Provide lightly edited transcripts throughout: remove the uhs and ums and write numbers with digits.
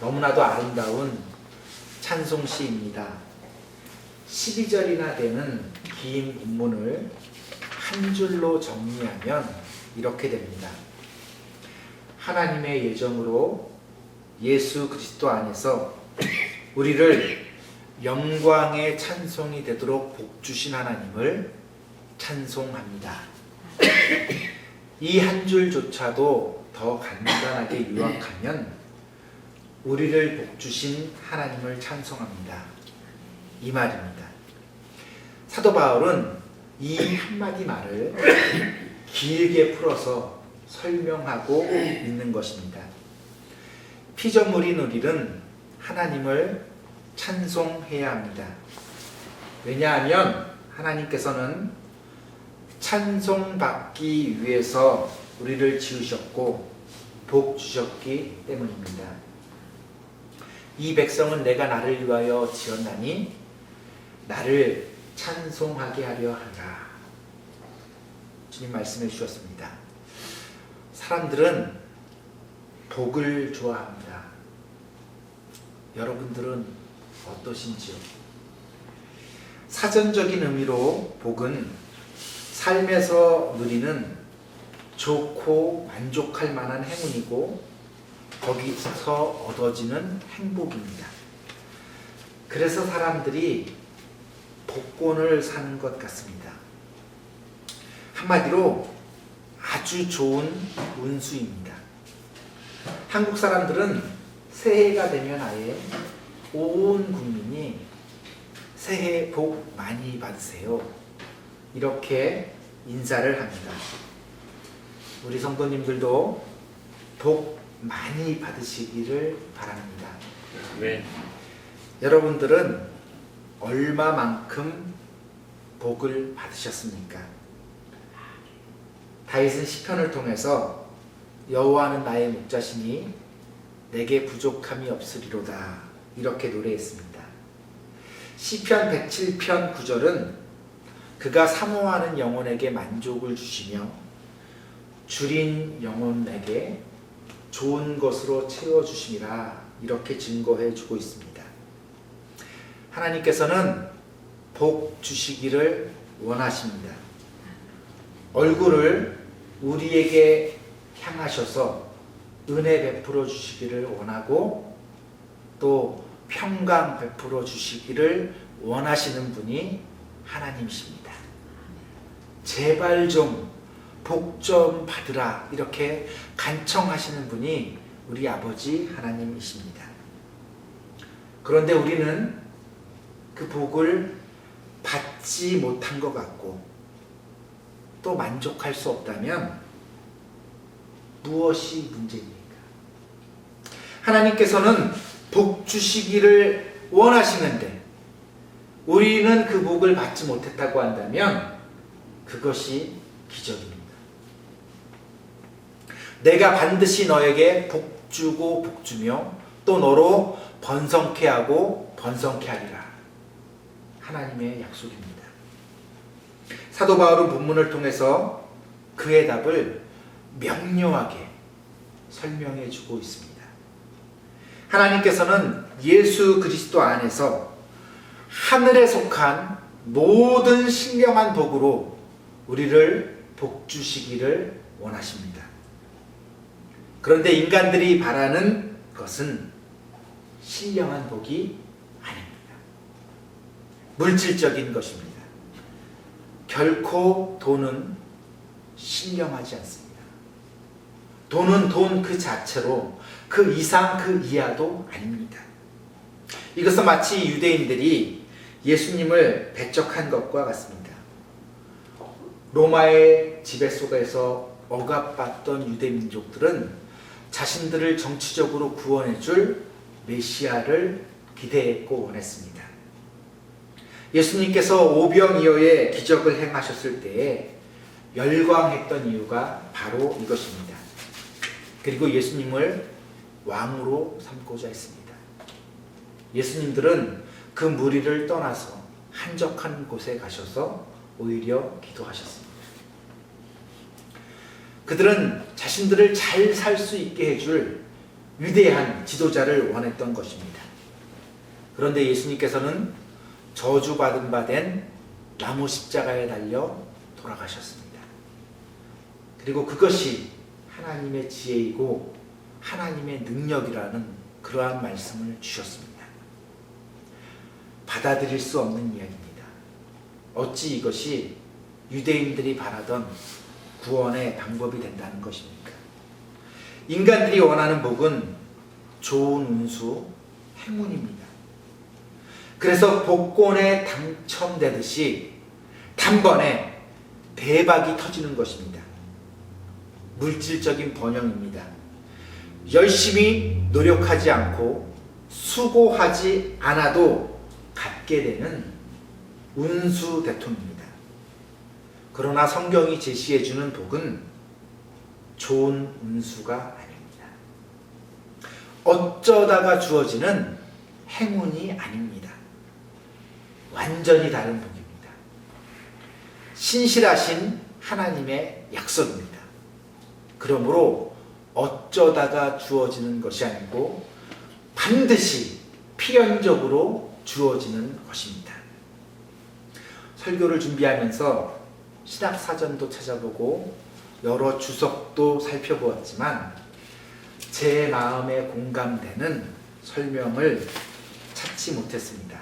너무나도 아름다운 찬송시입니다. 12절이나 되는 긴 본문을 한 줄로 정리하면 이렇게 됩니다. 하나님의 예정으로 예수 그리스도 안에서 우리를 영광의 찬송이 되도록 복 주신 하나님을 찬송합니다. 이 한 줄조차도 더 간단하게 요약하면 우리를 복 주신 하나님을 찬송합니다. 이 말입니다. 사도 바울은 이 한마디 말을 길게 풀어서 설명하고 있는 것입니다. 피조물인 우리는 하나님을 찬송해야 합니다. 왜냐하면 하나님께서는 찬송받기 위해서 우리를 지으셨고 복 주셨기 때문입니다. 이 백성은 내가 나를 위하여 지었나니 나를 찬송하게 하려 하라. 주님 말씀해 주셨습니다. 사람들은 복을 좋아합니다. 여러분들은 어떠신지요? 사전적인 의미로 복은 삶에서 누리는 좋고 만족할 만한 행운이고 거기서 얻어지는 행복입니다. 그래서 사람들이 복권을 사는 것 같습니다. 한마디로 아주 좋은 운수입니다. 한국 사람들은 새해가 되면 아예 온 국민이 새해 복 많이 받으세요, 이렇게 인사를 합니다. 우리 성도님들도 복 많이 받으시기를 바랍니다. 네. 여러분들은 얼마만큼 복을 받으셨습니까? 다윗은 시편을 통해서 여호와는 나의 목자시니 내게 부족함이 없으리로다, 이렇게 노래했습니다. 시편 107편 9절은 그가 사모하는 영혼에게 만족을 주시며 줄인 영혼에게 좋은 것으로 채워주심이라, 이렇게 증거해 주고 있습니다. 하나님께서는 복 주시기를 원하십니다. 얼굴을 우리에게 향하셔서 은혜 베풀어 주시기를 원하고 또 평강 베풀어 주시기를 원하시는 분이 하나님이십니다. 제발 좀 복 좀 받으라, 이렇게 간청하시는 분이 우리 아버지 하나님이십니다. 그런데 우리는 그 복을 받지 못한 것 같고 또 만족할 수 없다면 무엇이 문제입니까? 하나님께서는 복 주시기를 원하시는데 우리는 그 복을 받지 못했다고 한다면 그것이 기적입니다. 내가 반드시 너에게 복 주고 복 주며 또 너로 번성케 하고 번성케 하리라, 하나님의 약속입니다. 사도 바울은 본문을 통해서 그의 답을 명료하게 설명해 주고 있습니다. 하나님께서는 예수 그리스도 안에서 하늘에 속한 모든 신령한 복으로 우리를 복 주시기를 원하십니다. 그런데 인간들이 바라는 것은 신령한 복이 아닙니다. 물질적인 것입니다. 결코 돈은 신령하지 않습니다. 돈은 돈 그 자체로 그 이상 그 이하도 아닙니다. 이것은 마치 유대인들이 예수님을 배척한 것과 같습니다. 로마의 지배 속에서 억압받던 유대 민족들은 자신들을 정치적으로 구원해줄 메시아를 기대했고 원했습니다. 예수님께서 오병이어의 기적을 행하셨을 때에 열광했던 이유가 바로 이것입니다. 그리고 예수님을 왕으로 삼고자 했습니다. 예수님들은 그 무리를 떠나서 한적한 곳에 가셔서 오히려 기도하셨습니다. 그들은 자신들을 잘 살 수 있게 해줄 위대한 지도자를 원했던 것입니다. 그런데 예수님께서는 저주받은 바 된 나무 십자가에 달려 돌아가셨습니다. 그리고 그것이 하나님의 지혜이고 하나님의 능력이라는 그러한 말씀을 주셨습니다. 받아들일 수 없는 이야기입니다. 어찌 이것이 유대인들이 바라던 구원의 방법이 된다는 것입니까? 인간들이 원하는 복은 좋은 운수, 행운입니다. 그래서 복권에 당첨되듯이 단번에 대박이 터지는 것입니다. 물질적인 번영입니다. 열심히 노력하지 않고 수고하지 않아도 갖게 되는 운수 대통입니다. 그러나 성경이 제시해주는 복은 좋은 운수가 아닙니다. 어쩌다가 주어지는 행운이 아닙니다. 완전히 다른 복입니다. 신실하신 하나님의 약속입니다. 그러므로 어쩌다가 주어지는 것이 아니고 반드시 필연적으로 주어지는 것입니다. 설교를 준비하면서 신학사전도 찾아보고 여러 주석도 살펴보았지만 제 마음에 공감되는 설명을 찾지 못했습니다.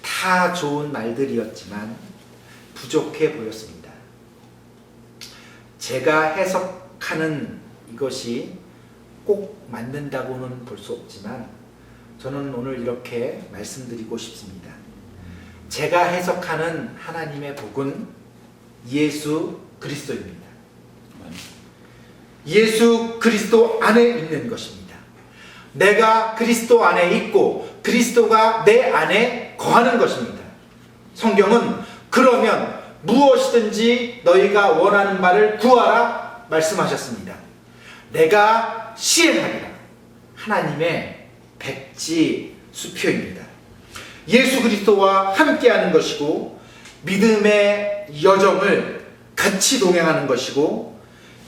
다 좋은 말들이었지만 부족해 보였습니다. 제가 해석하는 이것이 꼭 맞는다고는 볼 수 없지만 저는 오늘 이렇게 말씀드리고 싶습니다. 제가 해석하는 하나님의 복은 예수 그리스도입니다. 예수 그리스도 안에 있는 것입니다. 내가 그리스도 안에 있고 그리스도가 내 안에 거하는 것입니다. 성경은 그러면 무엇이든지 너희가 원하는 바를 구하라 말씀하셨습니다. 내가 시행하리라. 하나님의 백지 수표입니다. 예수 그리스도와 함께하는 것이고 믿음의 여정을 같이 동행하는 것이고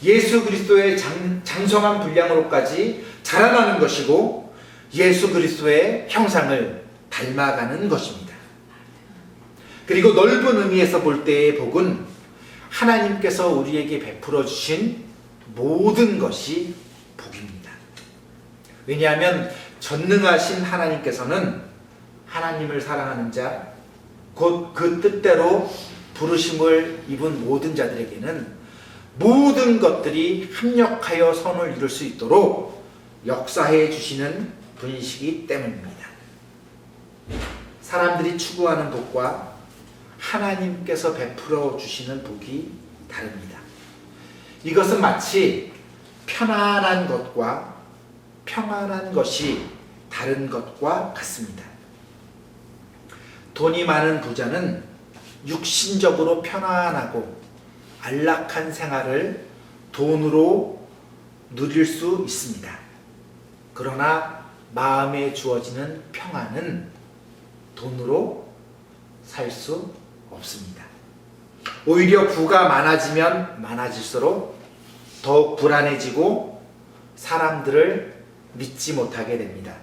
예수 그리스도의 장성한 분량으로까지 자라나는 것이고 예수 그리스도의 형상을 닮아가는 것입니다. 그리고 넓은 의미에서 볼 때의 복은 하나님께서 우리에게 베풀어 주신 모든 것이 복입니다. 왜냐하면 전능하신 하나님께서는 하나님을 사랑하는 자, 곧 그 뜻대로 부르심을 입은 모든 자들에게는 모든 것들이 합력하여 선을 이룰 수 있도록 역사해 주시는 분이시기 때문입니다. 사람들이 추구하는 복과 하나님께서 베풀어 주시는 복이 다릅니다. 이것은 마치 편안한 것과 평안한 것이 다른 것과 같습니다. 돈이 많은 부자는 육신적으로 편안하고 안락한 생활을 돈으로 누릴 수 있습니다. 그러나 마음에 주어지는 평안은 돈으로 살 수 없습니다. 오히려 부가 많아지면 많아질수록 더욱 불안해지고 사람들을 믿지 못하게 됩니다.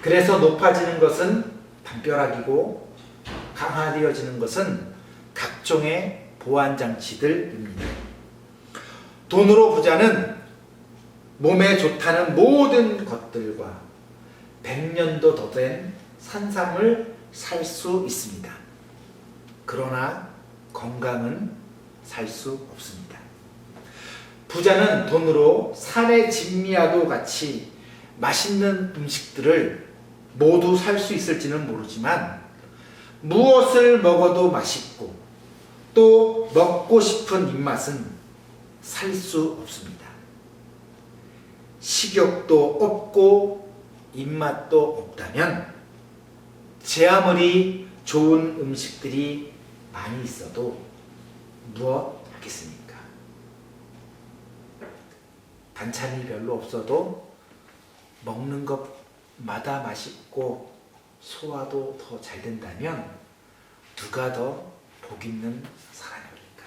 그래서 높아지는 것은 담벼락이고 강화되어지는 것은 각종의 보안장치들입니다. 돈으로 부자는 몸에 좋다는 모든 것들과 100년도 더 된 산삼을 살 수 있습니다. 그러나 건강은 살 수 없습니다. 부자는 돈으로 산의 진미와도 같이 맛있는 음식들을 모두 살 수 있을지는 모르지만 무엇을 먹어도 맛있고 또 먹고 싶은 입맛은 살 수 없습니다. 식욕도 없고 입맛도 없다면 제 아무리 좋은 음식들이 많이 있어도 무엇 하겠습니까? 반찬이 별로 없어도 먹는 것마다 맛있고 소화도 더 잘 된다면 누가 더 복 있는 사람입니까?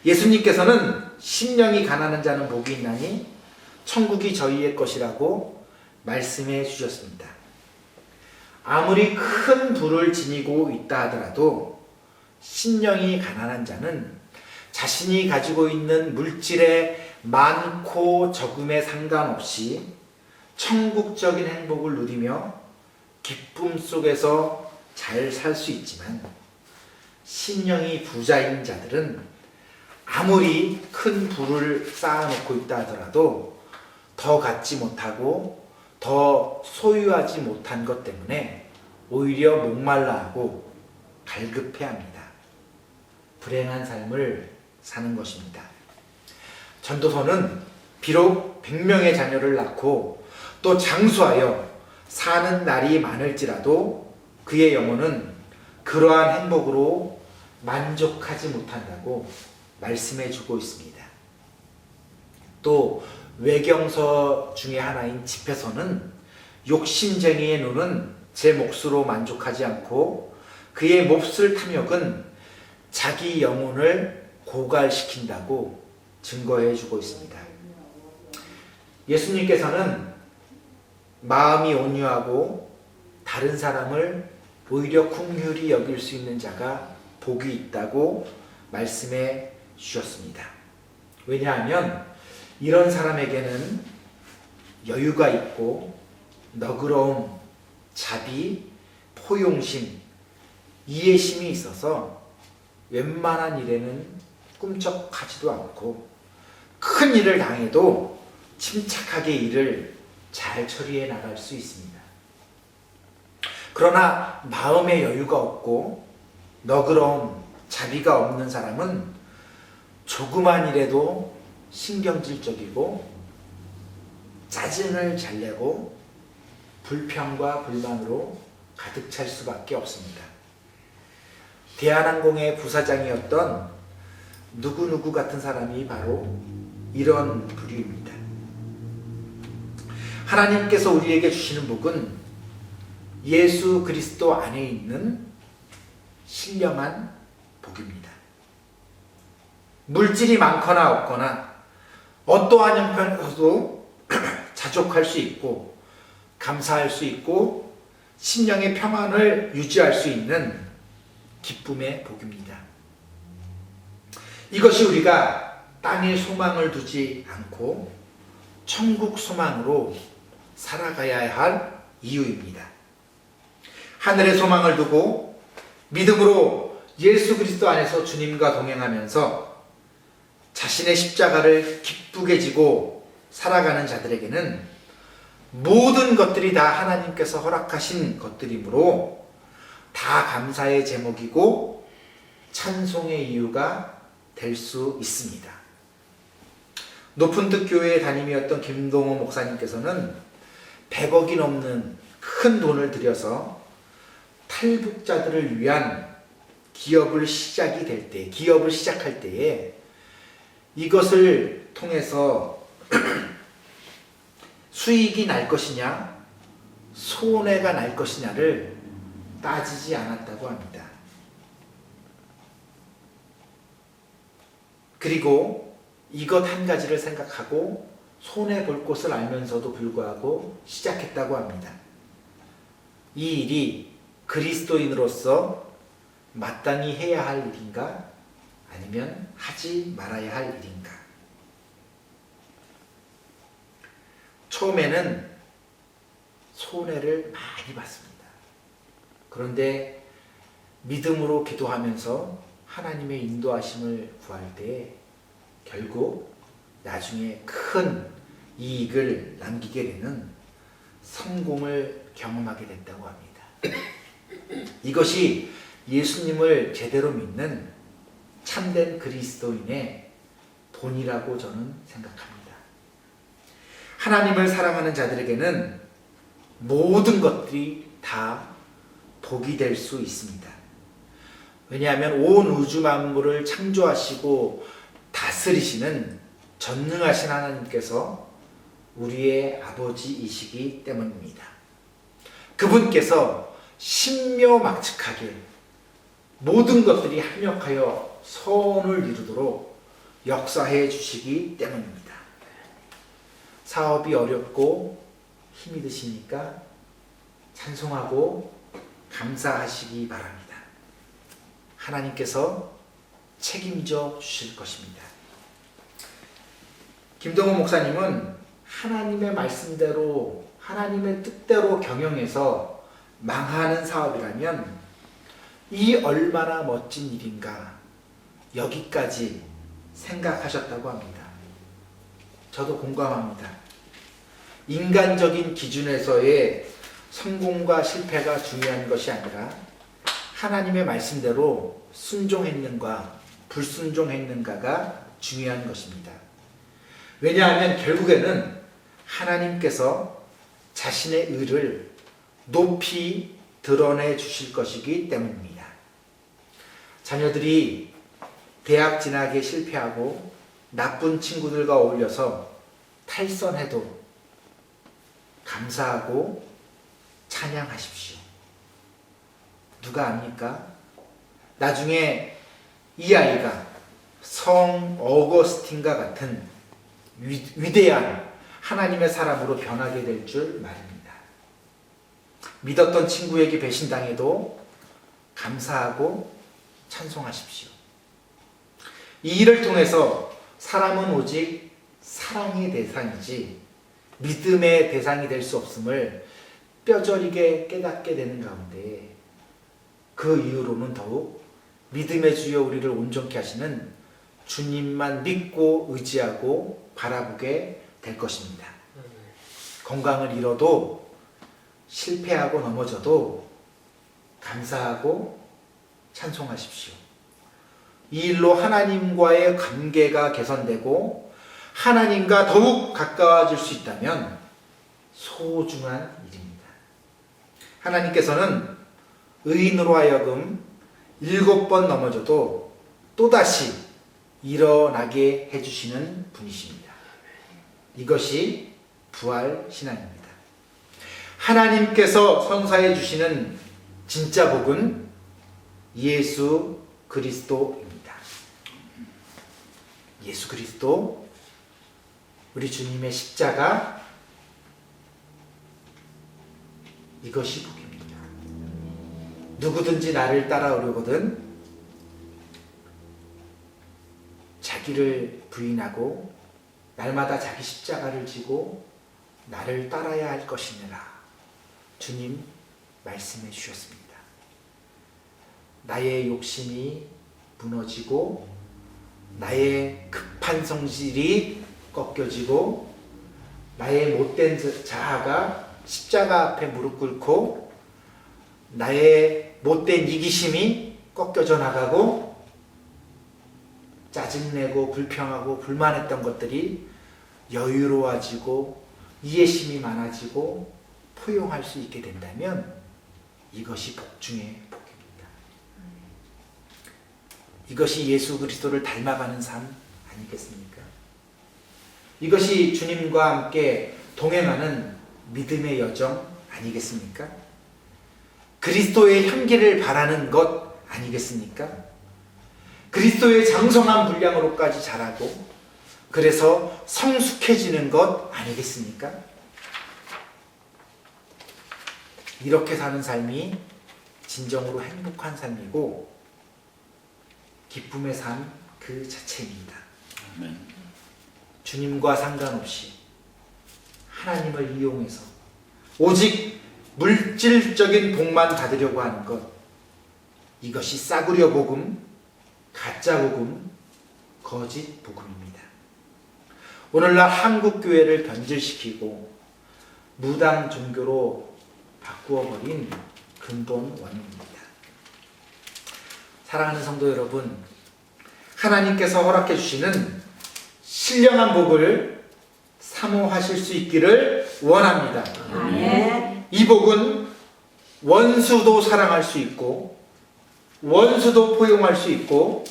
예수님께서는 심령이 가난한 자는 복이 있나니 천국이 저희의 것이라고 말씀해 주셨습니다. 아무리 큰 부를 지니고 있다 하더라도 신령이 가난한 자는 자신이 가지고 있는 물질의 많고 적음에 상관없이 천국적인 행복을 누리며 기쁨 속에서 잘 살 수 있지만, 신령이 부자인 자들은 아무리 큰 부를 쌓아놓고 있다 하더라도 더 갖지 못하고 더 소유하지 못한 것 때문에 오히려 목말라하고 갈급해합니다. 불행한 삶을 사는 것입니다. 전도서는 비록 100명의 자녀를 낳고 또 장수하여 사는 날이 많을지라도 그의 영혼은 그러한 행복으로 만족하지 못한다고 말씀해 주고 있습니다. 또 외경서 중에 하나인 집회서는 욕심쟁이의 눈은 제 몫으로 만족하지 않고 그의 몹쓸 탐욕은 자기 영혼을 고갈시킨다고 증거해 주고 있습니다. 예수님께서는 마음이 온유하고 다른 사람을 오히려 긍휼히 여길 수 있는 자가 복이 있다고 말씀해 주셨습니다. 왜냐하면 이런 사람에게는 여유가 있고 너그러움, 자비, 포용심, 이해심이 있어서 웬만한 일에는 꿈쩍하지도 않고 큰 일을 당해도 침착하게 일을 잘 처리해 나갈 수 있습니다. 그러나 마음의 여유가 없고 너그러움, 자비가 없는 사람은 조그만 일에도 신경질적이고 짜증을 잘 내고 불평과 불만으로 가득 찰 수밖에 없습니다. 대한항공의 부사장이었던 누구누구 같은 사람이 바로 이런 부류입니다. 하나님께서 우리에게 주시는 복은 예수 그리스도 안에 있는 신령한 복입니다. 물질이 많거나 없거나 어떠한 형편에서도 자족할 수 있고 감사할 수 있고 심령의 평안을 유지할 수 있는 기쁨의 복입니다. 이것이 우리가 땅에 소망을 두지 않고 천국 소망으로 살아가야 할 이유입니다. 하늘의 소망을 두고 믿음으로 예수 그리스도 안에서 주님과 동행하면서 자신의 십자가를 기쁘게 지고 살아가는 자들에게는 모든 것들이 다 하나님께서 허락하신 것들이므로 다 감사의 제목이고 찬송의 이유가 될 수 있습니다. 높은 뜻 교회의 담임이었던 김동호 목사님께서는 100억이 넘는 큰 돈을 들여서 탈북자들을 위한 기업을 시작할 때에 이것을 통해서 수익이 날 것이냐 손해가 날 것이냐를 따지지 않았다고 합니다. 그리고 이것 한 가지를 생각하고 손해볼 것을 알면서도 불구하고 시작했다고 합니다. 이 일이 그리스도인으로서 마땅히 해야 할 일인가 아니면 하지 말아야 할 일인가. 처음에는 손해를 많이 봤습니다. 그런데 믿음으로 기도하면서 하나님의 인도하심을 구할 때 결국 나중에 큰 이익을 남기게 되는 성공을 경험하게 됐다고 합니다. 이것이 예수님을 제대로 믿는 참된 그리스도인의 본이라고 저는 생각합니다. 하나님을 사랑하는 자들에게는 모든 것들이 다 복이 될 수 있습니다. 왜냐하면 온 우주 만물을 창조하시고 다스리시는 전능하신 하나님께서 우리의 아버지이시기 때문입니다. 그분께서 신묘막측하게 모든 것들이 합력하여 선을 이루도록 역사해 주시기 때문입니다. 사업이 어렵고 힘이 드시니까 찬송하고 감사하시기 바랍니다. 하나님께서 책임져 주실 것입니다. 김동훈 목사님은 하나님의 말씀대로 하나님의 뜻대로 경영해서 망하는 사업이라면 이 얼마나 멋진 일인가 여기까지 생각하셨다고 합니다. 저도 공감합니다. 인간적인 기준에서의 성공과 실패가 중요한 것이 아니라 하나님의 말씀대로 순종했는가 불순종했는가가 중요한 것입니다. 왜냐하면 결국에는 하나님께서 자신의 의를 높이 드러내 주실 것이기 때문입니다. 자녀들이 대학 진학에 실패하고 나쁜 친구들과 어울려서 탈선해도 감사하고 찬양하십시오. 누가 압니까? 나중에 이 아이가 성 어거스틴과 같은 위대한 하나님의 사람으로 변하게 될 줄 말입니다. 믿었던 친구에게 배신당해도 감사하고 찬송하십시오. 이 일을 통해서 사람은 오직 사랑의 대상이지 믿음의 대상이 될 수 없음을 뼈저리게 깨닫게 되는 가운데 그 이후로는 더욱 믿음의 주여 우리를 온전케 하시는 주님만 믿고 의지하고 바라보게 될 것입니다. 건강을 잃어도 실패하고 넘어져도 감사하고 찬송하십시오. 이 일로 하나님과의 관계가 개선되고 하나님과 더욱 가까워질 수 있다면 소중한 일입니다. 하나님께서는 의인으로 하여금 7번 넘어져도 또다시 일어나게 해주시는 분이십니다. 이것이 부활신앙입니다. 하나님께서 선사해 주시는 진짜 복은 예수 그리스도입니다. 예수 그리스도, 우리 주님의 십자가, 이것이 복입니다. 누구든지 나를 따라오려거든 자기를 부인하고 날마다 자기 십자가를 지고 나를 따라야 할 것이니라. 주님 말씀해 주셨습니다. 나의 욕심이 무너지고 나의 급한 성질이 꺾여지고 나의 못된 자아가 십자가 앞에 무릎 꿇고 나의 못된 이기심이 꺾여져 나가고 짜증내고 불평하고 불만했던 것들이 여유로워지고 이해심이 많아지고 포용할 수 있게 된다면 이것이 복 중의 복입니다. 이것이 예수 그리스도를 닮아가는 삶 아니겠습니까? 이것이 주님과 함께 동행하는 믿음의 여정 아니겠습니까? 그리스도의 향기를 바라는 것 아니겠습니까? 그리스도의 장성한 분량으로까지 자라고 그래서 성숙해지는 것 아니겠습니까? 이렇게 사는 삶이 진정으로 행복한 삶이고 기쁨의 삶 그 자체입니다. 아멘. 주님과 상관없이 하나님을 이용해서 오직 물질적인 복만 받으려고 하는 것, 이것이 싸구려 복음, 가짜 복음, 거짓 복음입니다. 오늘날 한국 교회를 변질시키고 무당 종교로 바꾸어버린 근본 원인입니다. 사랑하는 성도 여러분, 하나님께서 허락해 주시는 신령한 복을 사모하실 수 있기를 원합니다. 아멘. 이 복은 원수도 사랑할 수 있고 원수도 포용할 수 있고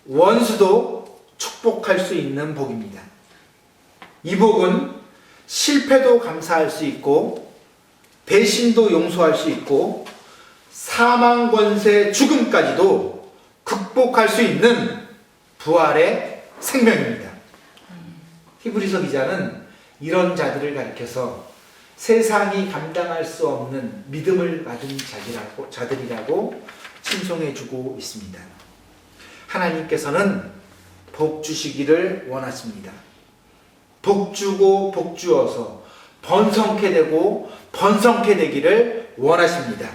원수도 축복할 수 있는 복입니다. 이 복은 실패도 감사할 수 있고 배신도 용서할 수 있고 사망 권세 죽음까지도 극복할 수 있는 부활의 생명입니다. 히브리서 기자는 이런 자들을 가리켜서 세상이 감당할 수 없는 믿음을 받은 자들이라고 칭송해주고 있습니다. 하나님께서는 복 주시기를 원하십니다. 복 주고 복 주어서 번성케 되고 번성케 되기를 원하십니다.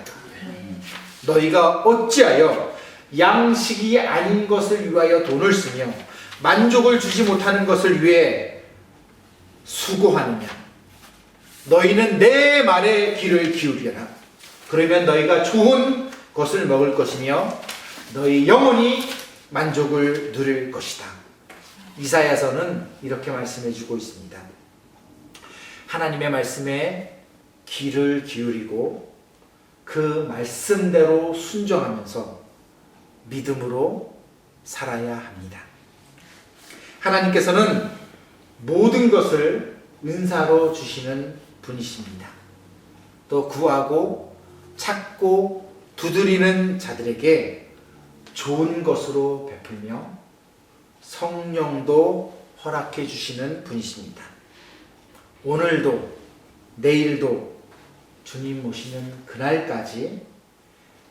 너희가 어찌하여 양식이 아닌 것을 위하여 돈을 쓰며 만족을 주지 못하는 것을 위해 수고하느냐. 너희는 내 말에 귀를 기울여라. 그러면 너희가 좋은 것을 먹을 것이며 너희 영혼이 만족을 누릴 것이다. 이사야서는 이렇게 말씀해주고 있습니다. 하나님의 말씀에 귀를 기울이고 그 말씀대로 순종하면서 믿음으로 살아야 합니다. 하나님께서는 모든 것을 은사로 주시는 분이십니다. 또 구하고 찾고 두드리는 자들에게 좋은 것으로 베풀며 성령도 허락해 주시는 분이십니다. 오늘도 내일도 주님 오시는 그날까지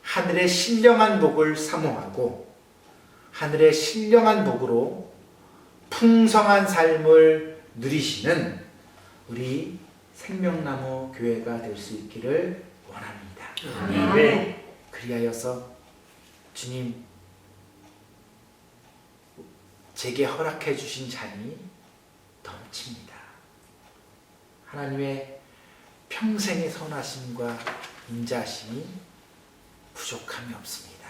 하늘의 신령한 복을 사모하고 하늘의 신령한 복으로 풍성한 삶을 누리시는 우리 생명나무 교회가 될 수 있기를 원합니다. 아멘. 그리하여서 주님 제게 허락해 주신 잔이 넘칩니다. 하나님의 평생의 선하심과 인자하심이 부족함이 없습니다.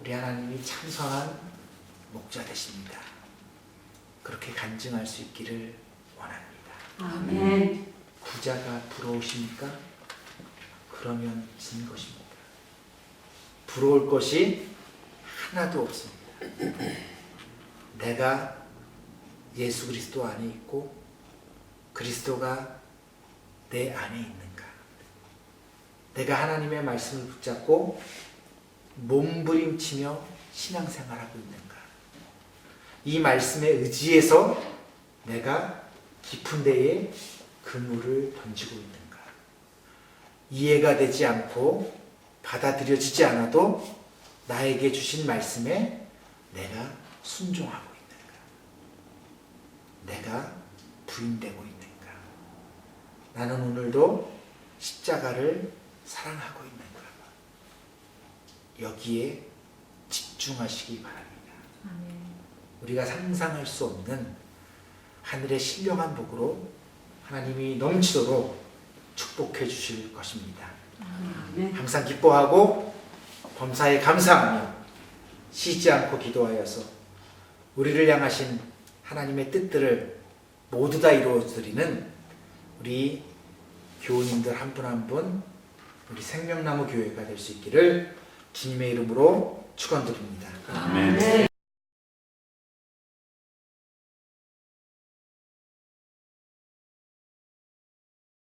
우리 하나님이 참선한 목자 되십니다. 그렇게 간증할 수 있기를 원합니다. 아멘. 부자가 부러우십니까? 그러면 진 것입니다. 부러울 것이 하나도 없습니다. 내가 예수 그리스도 안에 있고 그리스도가 내 안에 있는가? 내가 하나님의 말씀을 붙잡고 몸부림치며 신앙생활하고 있는가? 이 말씀에 의지해서 내가 깊은 데에 그물을 던지고 있는가? 이해가 되지 않고 받아들여지지 않아도 나에게 주신 말씀에 내가 순종하고 있는가? 내가 부인되고 있는가? 나는 오늘도 십자가를 사랑하고 있는가? 여기에 집중하시기 바랍니다. 우리가 상상할 수 없는 하늘의 신령한 복으로 하나님이 넘치도록 축복해 주실 것입니다. 항상 기뻐하고 범사에 감사하며 쉬지 않고 기도하여서 우리를 향하신 하나님의 뜻들을 모두 다 이루어드리는 우리 교우님들 한 분 한 분 우리 생명나무 교회가 될 수 있기를 주님의 이름으로 축원드립니다. 아멘.